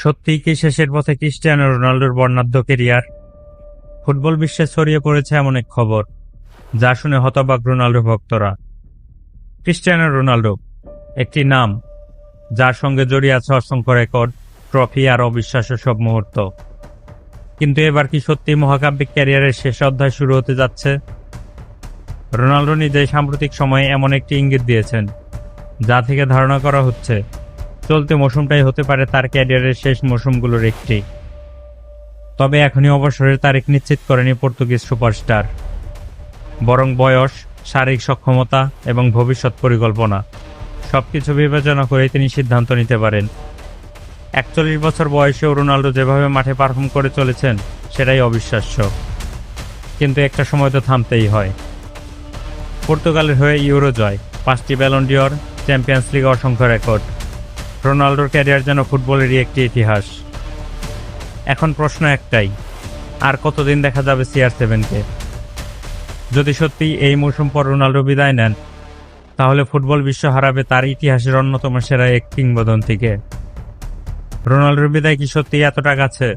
সত্যিই কি শেষের পথে ক্রিস্টিয়ানো রোনাল্ডোর বর্ণাঢ্য কেরিয়ার? ফুটবল বিশ্বে ছড়িয়ে পড়েছে এমন এক খবর যা শুনে হতবাক রোনাল্ডো ভক্তরা। ক্রিস্টিয়ানো রোনাল্ডো একটি নাম যার সঙ্গে জড়িয়ে আছে অসংখ্য রেকর্ড, ট্রফি আর অবিশ্বাস্য সব মুহূর্ত। কিন্তু এবার কি সত্যি মহাকাব্যিক ক্যারিয়ারের শেষ অধ্যায় শুরু হতে যাচ্ছে? রোনাল্ডো নিজেই সাম্প্রতিক সময়ে এমন একটি ইঙ্গিত দিয়েছেন যা থেকে ধারণা করা হচ্ছে চলতি মৌসুমটাই হতে পারে তার ক্যারিয়ারের শেষ মৌসুমগুলোর একটি। তবে এখনই অবসরের তারিখ নিশ্চিত করেনি পর্তুগিজ সুপারস্টার, বরং বয়স, শারীরিক সক্ষমতা এবং ভবিষ্যৎ পরিকল্পনা সবকিছু বিবেচনা করেই তিনি সিদ্ধান্ত নিতে পারেন। 41 বছর বয়সেও রোনাল্ডো যেভাবে মাঠে পারফর্ম করে চলেছেন সেটাই অবিশ্বাস্য। কিন্তু একটা সময় তো থামতেই হয়। পর্তুগালের হয়ে ইউরো জয়, 5টি ব্যালন ডিওর, চ্যাম্পিয়ন্স লিগ, অসংখ্য রেকর্ড। রোনাল্ডোর ক্যারিয়ার যেন ফুটবলেরই একটি ইতিহাস। এখন প্রশ্ন একটাই, আর কতদিন দেখা যাবে CR7-কে? যদি সত্যি এই মৌসুম পর রোনাল্ডো বিদায় নেন, তাহলে ফুটবল বিশ্ব হারাবে তার ইতিহাসের অন্যতম সেরা এক কিংবদন্তিকে। রোনাল্ডোর বিদায় কি সত্যি এতটা কাছে?